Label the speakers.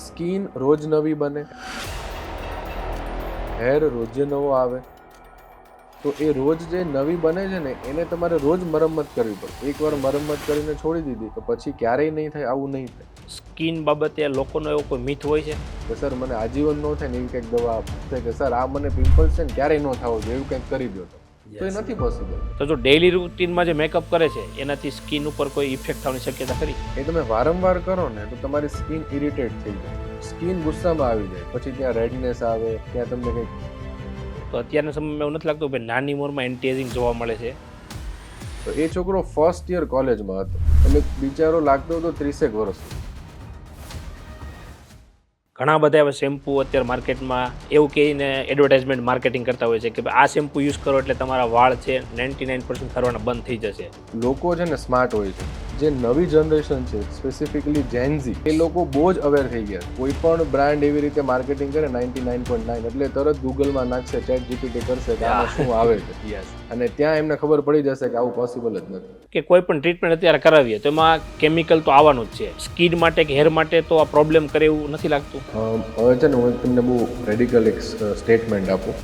Speaker 1: Skin રોજ નવી બને, હેર રોજે નવો આવે, તો એ રોજ જે નવી બને છે ને એને તમારે રોજ મરમ્મત કરવી પડે. એકવાર મરમ્મત કરીને છોડી દીધી તો પછી ક્યારેય નહીં થાય, આવું નહીં થાય.
Speaker 2: સ્કિન બાબતે લોકોનો એવો કોઈ મિથ હોય છે
Speaker 1: કે સર મને આજીવન ન થાય ને એવી કંઈક દવા આપશે કે સર આ મને પિમ્પલ્સ છે ને ક્યારેય ન થવો જોઈએ એવું કંઈક કરી દો તો એ નથી પોસિબલ.
Speaker 2: તો જો ડેઇલી રૂટીનમાં જે મેકઅપ કરે છે એનાથી સ્કિન ઉપર કોઈ ઇફેક્ટ થવાની શક્યતા ખરી?
Speaker 1: એ તમે વારંવાર કરો ને તો તમારી સ્કિન ઇરિટેટ થઈ જાય, સ્કિન ગુસ્સામાં આવી જાય, પછી ત્યાં રેડનેસ આવે, ત્યાં તમને કંઈક.
Speaker 2: તો અત્યારના સમયમાં એવું નથી લાગતું કે નાની ઉંમરમાં એન્ટી એજિંગ જોવા મળે છે?
Speaker 1: તો એ છોકરો ફર્સ્ટ યર કોલેજમાં હતો એટલે બિચારો લાગતો હતો 30 વર્ષ.
Speaker 2: ઘણા બધા એવા શેમ્પુ અત્યારે માર્કેટમાં એવું કહીને એડવર્ટાઇઝમેન્ટ માર્કેટિંગ કરતા હોય છે કે આ શેમ્પુ યુઝ કરો એટલે તમારા વાળ છે 99% ખરવાના બંધ થઈ જશે.
Speaker 1: લોકો છે ને સ્માર્ટ હોય છે, જે નવી જનરેશન છે સ્પેસિફિકલી જેનઝી, એ લોકો બહુ જ અવેર થઈ ગયા. કોઈ પણ બ્રાન્ડ એવી રીતે માર્કેટિંગ કરે 99.9 એટલે તરત ગૂગલમાં નાખશે, ચેટ જીપીટી કરશે કે આમાં શું આવે છે, અને ત્યાં એમને ખબર પડી જશે કે આવું પોસિબલ જ નથી.
Speaker 2: કે કોઈ પણ ટ્રીટમેન્ટ અત્યારે કરાવીએ તો એમાં કેમિકલ તો આવવાનું જ છે. સ્કિન માટે કે હેર માટે તો આ પ્રોબ્લેમ કરે એવું નથી લાગતું?
Speaker 1: હવે છે ને હું તમને બહુ રેડિકલ એક સ્ટેટમેન્ટ આપું.